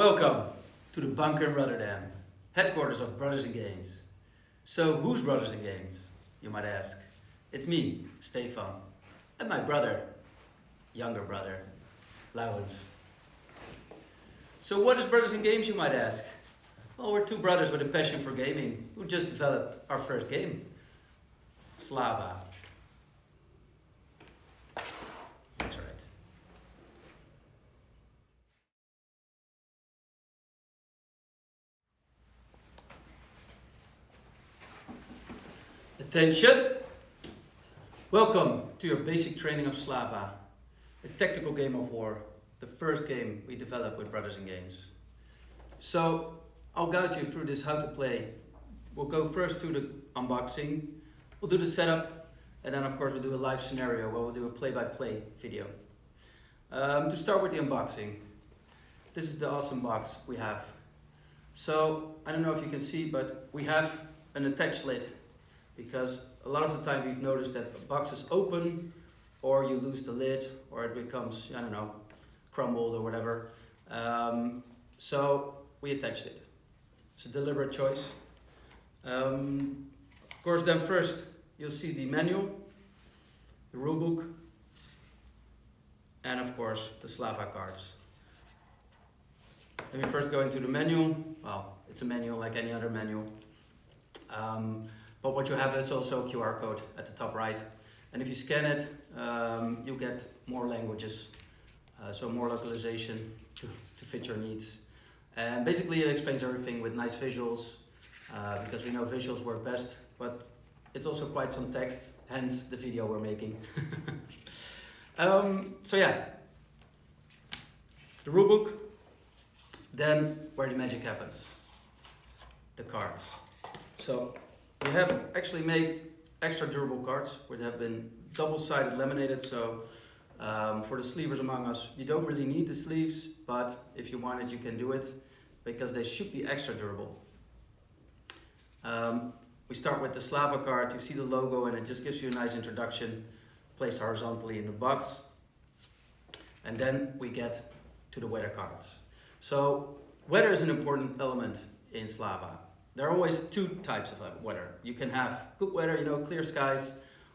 Welcome to the bunker in Rotterdam, headquarters of Brothers in Games. So who's Brothers in Games, you might ask? It's me, Stefan, and my brother, younger brother, Laurens. So what is Brothers in Games, you might ask? Well, we're two brothers with a passion for gaming who just developed our first game, Slava. That's right. Attention! Welcome to your basic training of Slava, a tactical game of war, the first game we developed with Brothers in Games. So, I'll guide you through this how to play. We'll go first through the unboxing, we'll do the setup, and then of course we'll do a live scenario where we'll do a play-by-play video. To start with the unboxing, this is the awesome box we have. So, I don't know if you can see, but we have an attached lid. Because a lot of the time we've noticed that a box is open, or you lose the lid, or it becomes, I don't know, crumbled or whatever. So we attached it. It's a deliberate choice. Of course, then first you'll see the manual, the rulebook, and of course the Slava cards. Let me first go into the manual. Well, it's a manual like any other manual. But what you have is also a QR code at the top right. And if you scan it, you get more languages, so more localization to fit your needs. And basically it explains everything with nice visuals, because we know visuals work best, but it's also quite some text, hence the video we're making. So yeah, the rulebook, then where the magic happens, the cards. So we have actually made extra durable cards which have been double-sided laminated, so for the sleevers among us, you don't really need the sleeves, but if you want it, you can do it, because they should be extra durable. We start with the Slava card. You see the logo and it just gives you a nice introduction, placed horizontally in the box. And then we get to the weather cards. So weather is an important element in Slava. There are always two types of weather. You can have good weather, clear skies,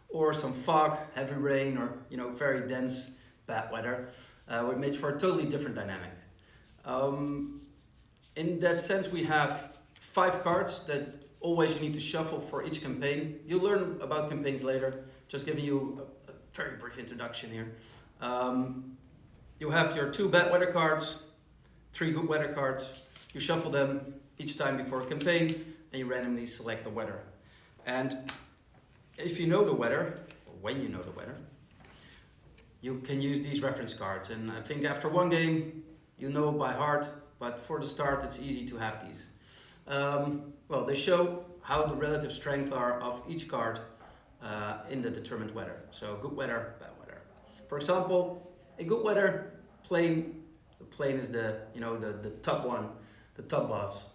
or some fog, heavy rain, or very dense bad weather, which makes for a totally different dynamic. In that sense, we have 5 cards that always you need to shuffle for each campaign. You'll learn about campaigns later, just giving you a very brief introduction here. You have your 2 bad weather cards, 3 good weather cards. You shuffle them each time before a campaign, and you randomly select the weather. And if you know the weather, or when you know the weather, you can use these reference cards. And I think after one game, you know by heart, but for the start, it's easy to have these. Well, they show how the relative strength are of each card in the determined weather. So good weather, bad weather. For example, in good weather, plane, the plane is the top one, the top boss.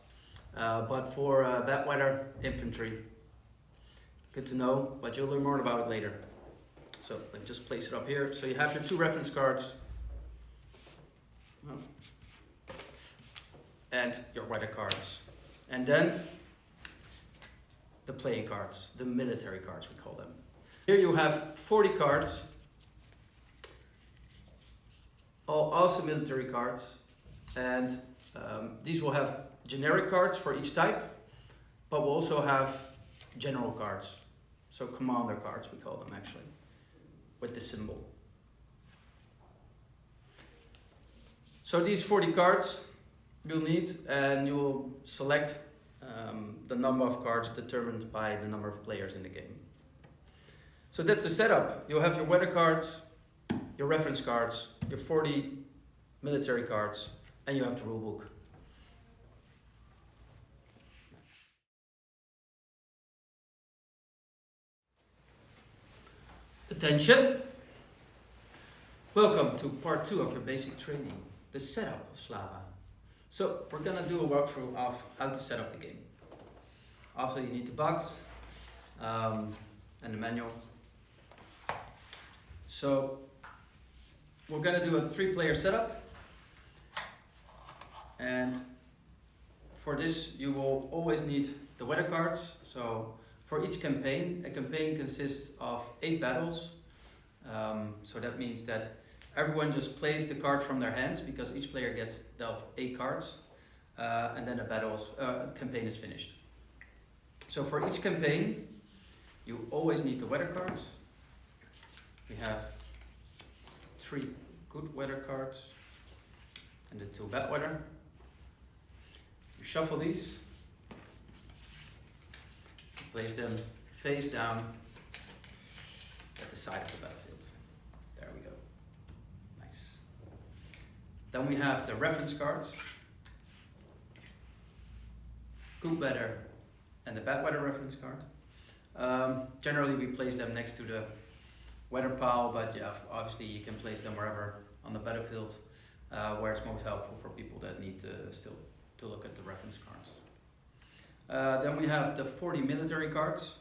But for bad weather, infantry. Good to know, but you'll learn more about it later. So let me just place it up here. So you have your 2 reference cards. And your weather cards. And then the playing cards, the military cards we call them. Here you have 40 cards. All awesome military cards. And these will have generic cards for each type, but we'll also have general cards. So commander cards we call them actually, with the symbol. So these 40 cards you'll need, and you will select the number of cards determined by the number of players in the game. So that's the setup. You'll have your weather cards, your reference cards, your 40 military cards, and you have the rulebook. Attention! Welcome to part 2 of your basic training, the setup of Slava. So we're gonna do a walkthrough of how to set up the game. After you need the box and the manual. So we're gonna do a 3-player setup. And for this, you will always need the weather cards. So for each campaign, a campaign consists of 8 battles. So that means that everyone just plays the card from their hands because each player gets dealt 8 cards, and then the campaign is finished. So for each campaign, you always need the weather cards. We have 3 good weather cards and the 2 bad weather. You shuffle these, you place them face down at the side of the battlefield. There we go. Nice. Then we have the reference cards. Good weather and the bad weather reference card. Generally we place them next to the weather pile, but yeah, obviously you can place them wherever on the battlefield where it's most helpful for people that need still to look at the reference cards. Then we have the 40 military cards.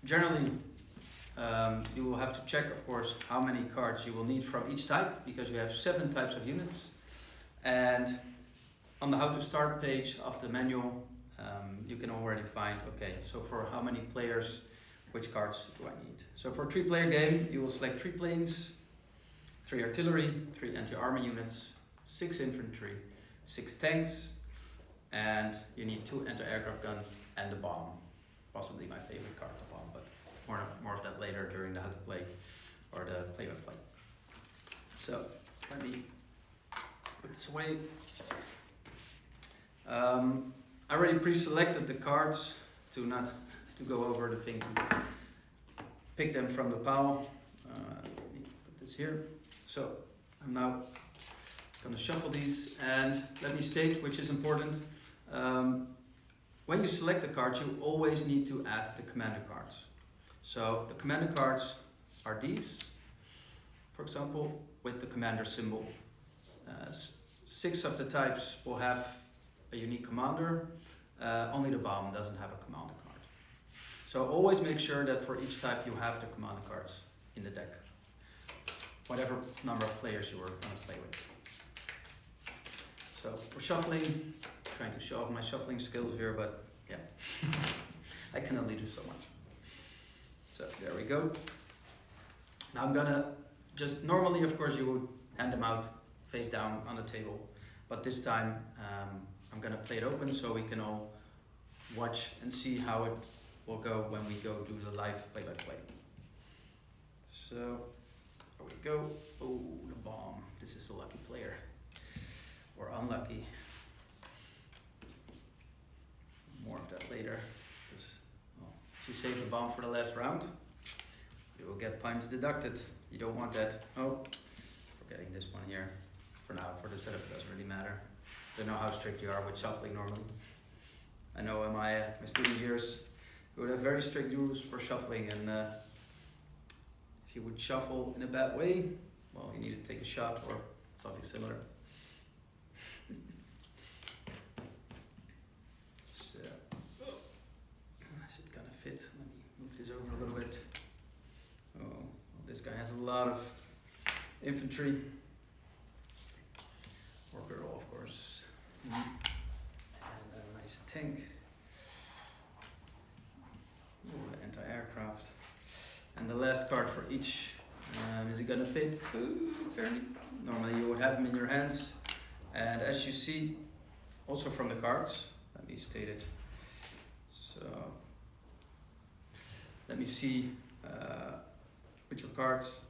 Generally, you will have to check, of course, how many cards you will need from each type, because you have 7 types of units. And on the how to start page of the manual, you can already find, okay, so for how many players, which cards do I need? So for a 3-player game, you will select 3 planes, 3 artillery, 3 anti-armor units, 6 infantry, 6 tanks, and you need 2 anti-aircraft guns and the bomb. Possibly my favorite card, the bomb, but more of that later during the how to play or the play-by-play. So let me put this away. I already pre-selected the cards to not have to go over the thing to pick them from the pile. Let me put this here. So I'm now going to shuffle these, and let me state, which is important, when you select the cards, you always need to add the commander cards. So the commander cards are these, for example, with the commander symbol. 6 of the types will have a unique commander, only the bomb doesn't have a commander card. So always make sure that for each type you have the commander cards in the deck, whatever number of players you are going to play with. So for shuffling, trying to show off my shuffling skills here, but yeah, I can only do so much. So there we go. Now I'm gonna just, normally of course you would hand them out face down on the table, but this time I'm gonna play it open so we can all watch and see how it will go when we go do the live play-by-play. So there we go. Oh, the bomb. This is a lucky player. Or unlucky. More of that later. Well, if you save the bomb for the last round, you will get points deducted. You don't want that. Oh, forgetting this one here. For now, for the setup, it doesn't really matter. Don't know how strict you are with shuffling normally. I know in my student years, we would have very strict rules for shuffling, and if you would shuffle in a bad way, well, you need to take a shot or something similar. So, is it gonna fit? Let me move this over a little bit. Oh, well, this guy has a lot of infantry. Or girl, of course. And a nice tank. Ooh, anti-aircraft. And the last card for each. Is it gonna fit? Ooh, apparently. Normally you would have them in your hands. And as you see, also from the cards, let me state it. So, let me see with your cards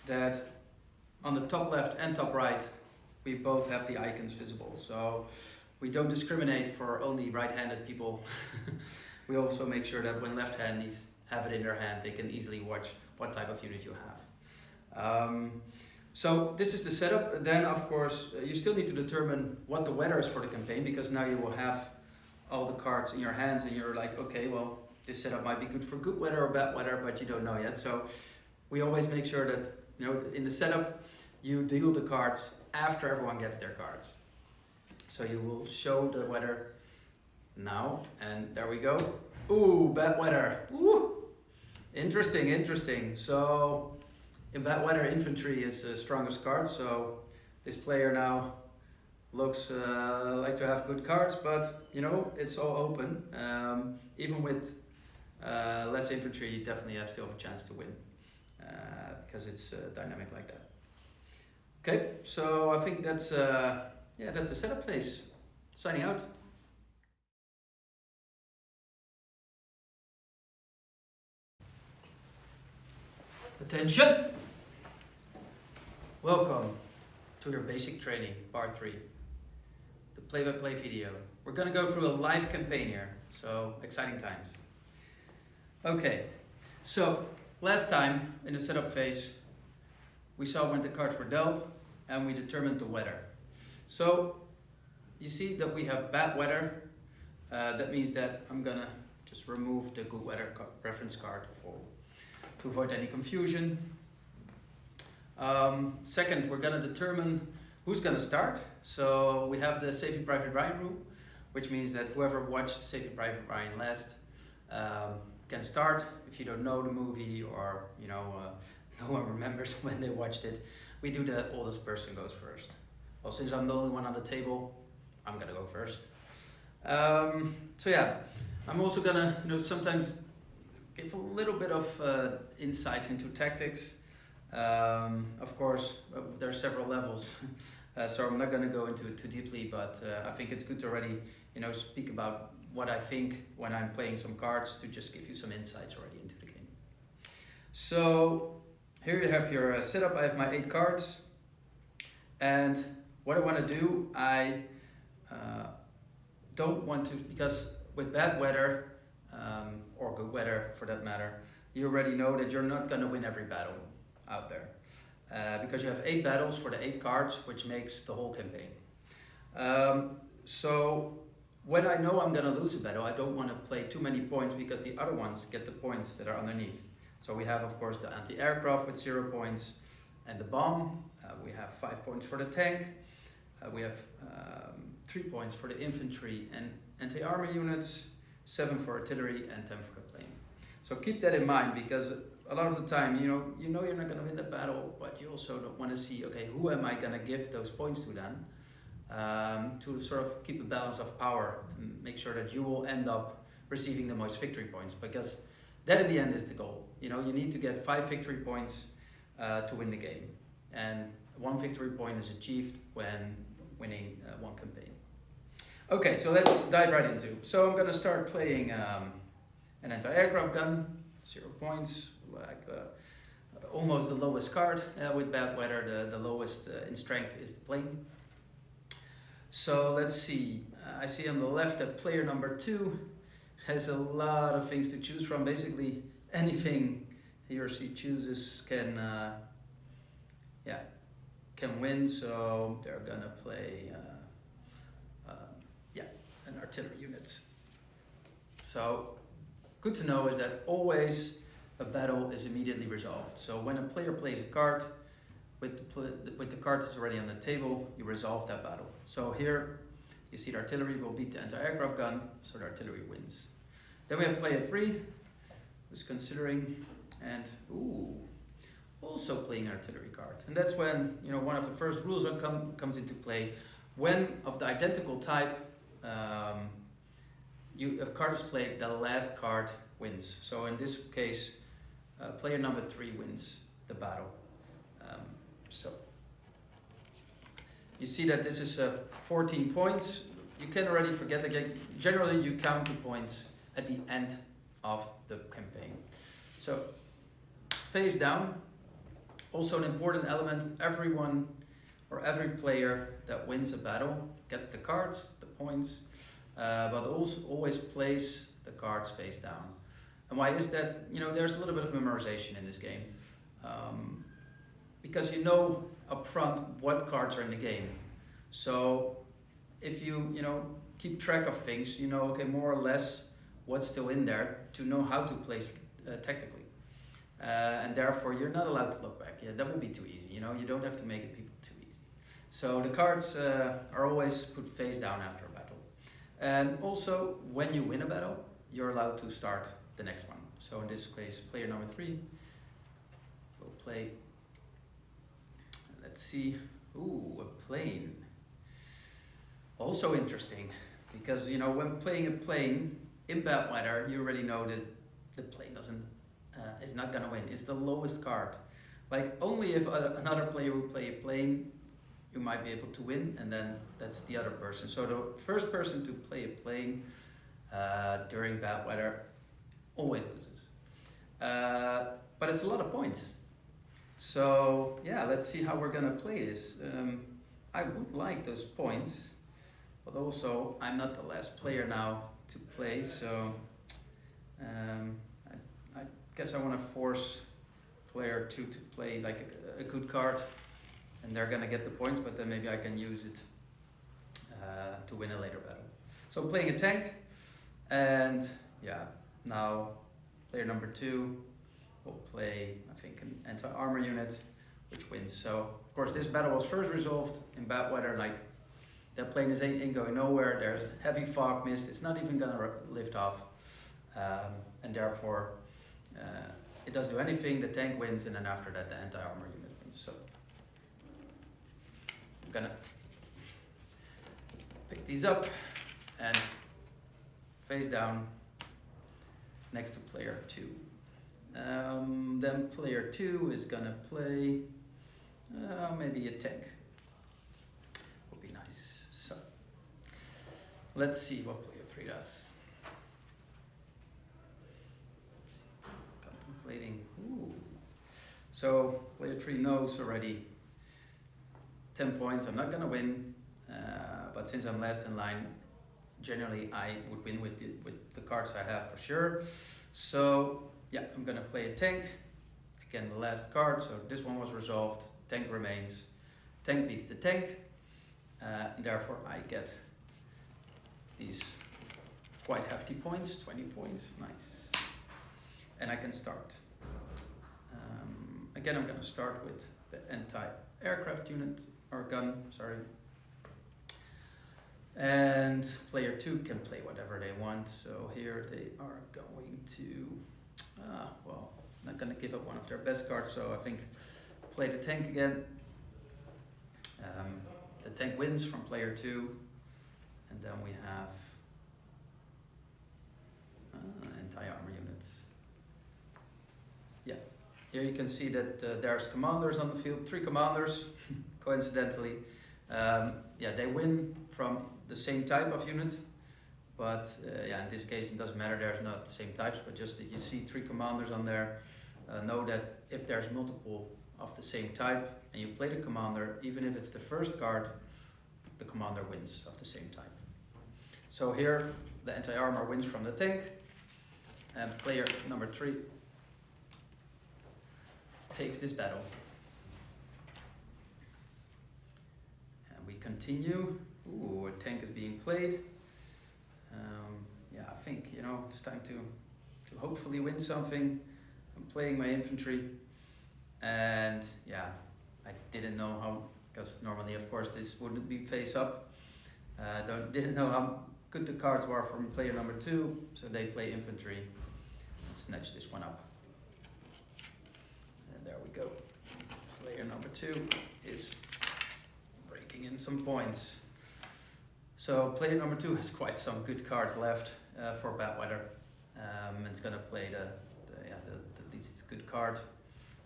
that on the top left and top right, we both have the icons visible. So we don't discriminate for only right-handed people. We also make sure that when left-handies have it in their hand, they can easily watch what type of unit you have. So this is the setup. Then, of course, you still need to determine what the weather is for the campaign, because now you will have all the cards in your hands and you're like, okay, well, this setup might be good for good weather or bad weather, but you don't know yet. So we always make sure that, you know, in the setup, you deal the cards after everyone gets their cards. So you will show the weather now, and there we go. Ooh, bad weather. Ooh, interesting, interesting. So in bad weather, infantry is the strongest card. So this player now looks like to have good cards, but you know, it's all open. Even with less infantry, you definitely have still have a chance to win because it's dynamic like that. Okay, so I think that's yeah, that's the setup phase. Signing out. Attention! Welcome to your basic training, part 3. The play-by-play video. We're gonna go through a live campaign here, so exciting times. Okay, so last time in the setup phase, we saw when the cards were dealt and we determined the weather. So you see that we have bad weather. That means that I'm gonna just remove the good weather reference card to avoid any confusion. Second, we're gonna determine who's gonna start. So we have the Saving Private Ryan rule, which means that whoever watched Saving Private Ryan last can start. If you don't know the movie or you know no one remembers when they watched it, we do the oldest person goes first. Well, since I'm the only one on the table, I'm gonna go first. So yeah, I'm also gonna sometimes give a little bit of insights into tactics. Of course, there are several levels, so I'm not going to go into it too deeply, but I think it's good to already speak about what I think when I'm playing some cards to just give you some insights already into the game. So here you have your setup. I have my 8 cards, and what I want to do, I don't want to, because with bad weather, or good weather for that matter, you already know that you're not going to win every battle out there. Because you have 8 battles for the 8 cards, which makes the whole campaign. So when I know I'm going to lose a battle, I don't want to play too many points because the other ones get the points that are underneath. So we have, of course, the anti-aircraft with 0 points and the bomb. We have 5 points for the tank. We have 3 points for the infantry and anti-armor units, 7 for artillery, and 10 for the plane. So keep that in mind, because a lot of the time, you know you're not going to win the battle, but you also don't want to see, okay, who am I going to give those points to then? To sort of keep a balance of power and make sure that you will end up receiving the most victory points, because that in the end is the goal. You need to get 5 victory points to win the game. And 1 victory point is achieved when winning 1 campaign. Okay, so let's dive right into. So I'm going to start playing an anti-aircraft gun, 0 points, like almost the lowest card. With bad weather, the lowest in strength is the plane. So let's see. I see on the left that player number 2 has a lot of things to choose from. Basically, anything he or she chooses can win. So they're gonna play an artillery unit. So good to know is that always a battle is immediately resolved. So when a player plays a card with the card that's already on the table, you resolve that battle. So here you see the artillery will beat the anti-aircraft gun, so the artillery wins. Then we have player 3, who's considering, and also playing an artillery card. And that's when one of the first rules comes into play. When of the identical type a card is played, the last card wins. So in this case, player number 3 wins the battle. So you see that this is 14 points. You can already forget again. Generally, you count the points at the end of the campaign. So face down. Also an important element, everyone or every player that wins a battle gets the cards, the points, but also always place the cards face down. And why is that? There's a little bit of memorization in this game. Because up front what cards are in the game. So if you keep track of things, okay, more or less what's still in there to know how to place tactically. And therefore you're not allowed to look back. Yeah, that would be too easy. You don't have to make it people too easy. So the cards are always put face down after a battle. And also when you win a battle, you're allowed to start the next one. So in this case, player number 3 will play, let's see, a plane. Also interesting, because you know when playing a plane in bad weather, you already know that the plane doesn't is not gonna win. It's the lowest card. Like only if another player will play a plane, you might be able to win, and then that's the other person. So the first person to play a plane during bad weather always loses. But it's a lot of points. So yeah, let's see how we're gonna play this. I would like those points, but also I'm not the last player now to play, so I guess I want to force player 2 to play like a good card, and they're gonna get the points, but then maybe I can use it to win a later battle. So I'm playing a tank, and yeah, now player number 2 will play, I think, an anti-armor unit, which wins. So of course this battle was first resolved in bad weather, like that plane ain't going nowhere, there's heavy fog mist, it's not even gonna lift off, and therefore it doesn't do anything, the tank wins, and then after that the anti-armor unit wins. So I'm gonna pick these up and face down next to player 2. Then player 2 is gonna play maybe a tank. Would be nice. So let's see what player 3 does. Contemplating. Ooh. So player 3 knows already 10 points. I'm not gonna win, but since I'm last in line, generally I would win with the cards I have for sure. So yeah, I'm gonna play a tank. Again, the last card, so this one was resolved. Tank remains. Tank beats the tank, and therefore I get these quite hefty points, 20 points, nice. And I can start. Again, I'm gonna start with the anti-aircraft unit, or gun, sorry. And player 2 can play whatever they want, so here they are going to, well, not gonna give up one of their best cards, so I think play the tank again. The tank wins from player 2, and then we have anti-armor units. Yeah, here you can see that there's commanders on the field, 3 commanders, coincidentally. Yeah, they win from the same type of unit, but yeah, in this case it doesn't matter, there's not the same types, but just that you see 3 commanders on there, know that if there's multiple of the same type and you play the commander, even if it's the first card, the commander wins of the same type. So here the anti-armor wins from the tank, and player number 3 takes this battle. And we continue. Ooh, a tank is being played. Yeah, I think, you know, it's time to hopefully win something. I'm playing my infantry, and yeah, I didn't know how, because normally of course this wouldn't be face up. Didn't know how good the cards were from player number 2, so they play infantry and snatch this one up. And there we go. Player number 2 is breaking in some points. So player number 2 has quite some good cards left for bad weather. It's gonna play the least good card,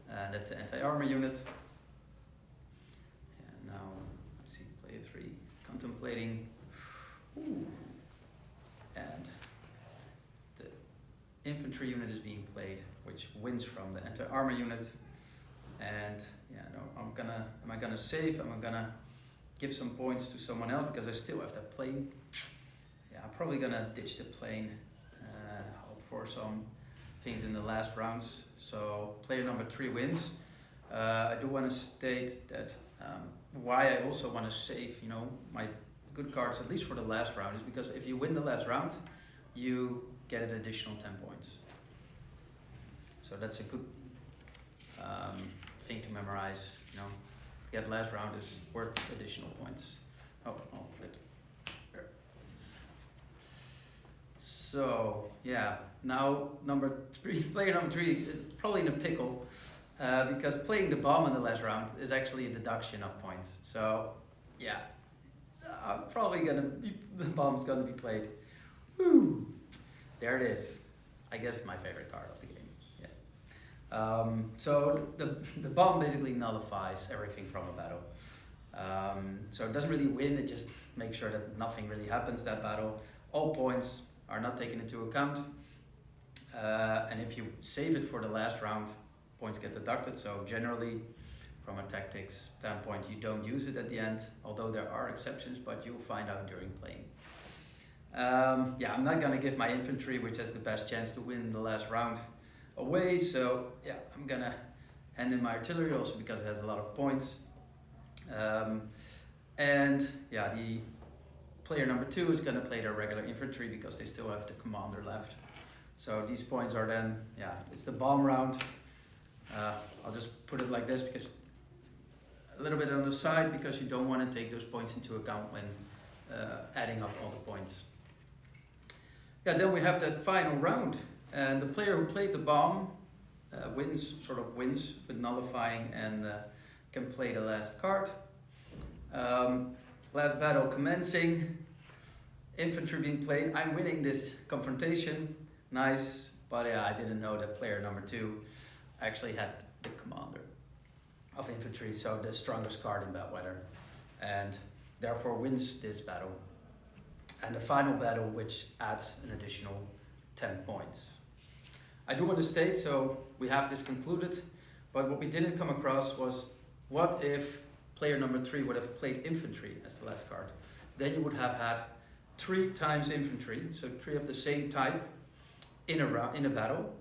and that's the anti-armor unit. And now I see player 3 contemplating. Ooh. And the infantry unit is being played, which wins from the anti-armor unit. And yeah, no, am I gonna save? Am I gonna give some points to someone else because I still have that plane? Yeah, I'm probably gonna ditch the plane, hope for some things in the last rounds. So player number 3 wins. I do want to state that why I also want to save, you know, my good cards at least for the last round is because if you win the last round, you get an additional 10 points. So that's a good thing to memorize. You know, get last round is worth additional points. Oh, I'll flip. So yeah, now player number 3 is probably in a pickle because playing the bomb in the last round is actually a deduction of points. So yeah, the bomb's gonna be played. Woo! There it is. I guess my favorite card of the game. Yeah. So the bomb basically nullifies everything from a battle. So it doesn't really win, it just makes sure that nothing really happens that battle. All points are not taken into account. And if you save it for the last round, points get deducted. So generally, from a tactics standpoint, you don't use it at the end, although there are exceptions, but you'll find out during playing. Yeah, I'm not gonna give my infantry, which has the best chance to win the last round, away. So yeah, I'm gonna hand in my artillery also because it has a lot of points. And yeah, the player number 2 is gonna play their regular infantry because they still have the commander left. So these points are then, yeah, it's the bomb round. I'll just put it like this because a little bit on the side because you don't want to take those points into account when adding up all the points. Yeah, then we have that final round, and the player who played the bomb wins with nullifying and can play the last card. Last battle commencing, infantry being played. I'm winning this confrontation, nice, but yeah, I didn't know that player number 2 actually had the commander of infantry, so the strongest card in bad weather, and therefore wins this battle. And the final battle, which adds an additional 10 points. I do want to state, so we have this concluded, but what we didn't come across was, what if player number 3 would have played infantry as the last card? Then you would have had 3 times infantry, so 3 of the same type in a battle,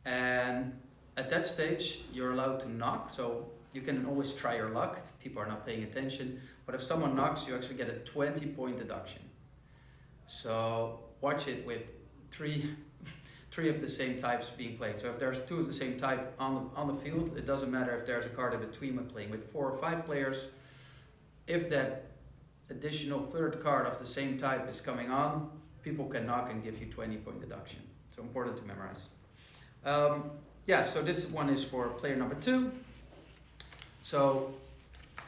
and at that stage you're allowed to knock, so you can always try your luck if people are not paying attention, but if someone knocks, you actually get a 20-point deduction. So watch it with three of the same types being played. So if there's 2 of the same type on the field, it doesn't matter if there's a card in between when playing with 4 or 5 players. If that additional 3rd card of the same type is coming on, people can knock and give you 20-point deduction. So important to memorize. Yeah, so this one is for player number 2. So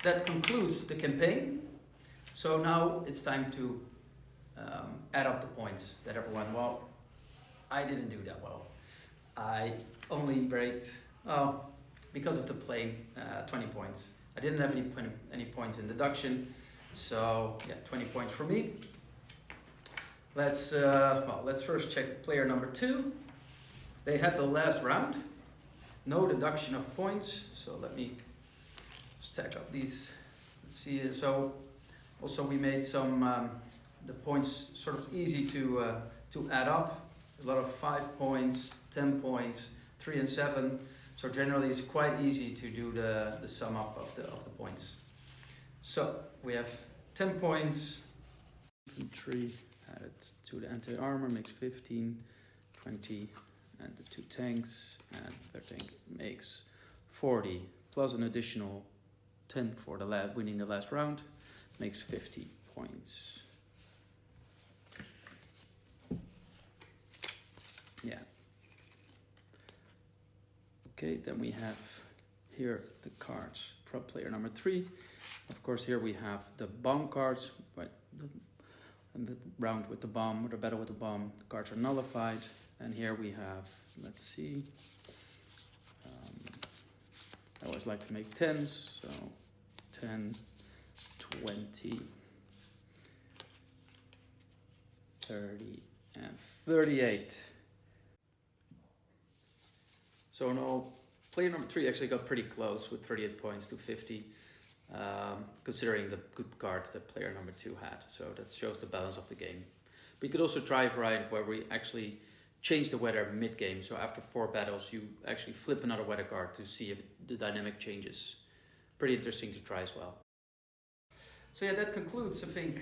that concludes the campaign. So now it's time to add up the points that everyone, well, I didn't do that well. I only braked, because of the plane, 20 points. I didn't have any points in deduction, so yeah, 20 points for me. Let's first check player number 2. They had the last round, no deduction of points, so let me stack up these. Let's see, so also we made some the points sort of easy to add up. A lot of 5 points, 10 points, 3 and 7. So generally it's quite easy to do the sum up of the points. So we have 10 points. Infantry added to the anti-armor makes 15, 20, and the 2 tanks, and their tank makes 40, plus an additional 10 for the winning the last round, makes 50 points. Yeah. Okay, then we have here the cards from player number 3. Of course, here we have the bomb cards, right? And the round with the bomb, or the battle with the bomb, the cards are nullified. And here we have, let's see, I always like to make 10s, so 10, 20, 30, and 38. So no, player number 3 actually got pretty close with 38 points to 50, considering the good cards that player number 2 had. So that shows the balance of the game. We could also try a variant where we actually change the weather mid-game. So after 4 battles, you actually flip another weather card to see if the dynamic changes. Pretty interesting to try as well. So yeah, that concludes, I think,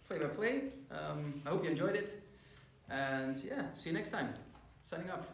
play by play. I hope you enjoyed it. And yeah, see you next time. Signing off.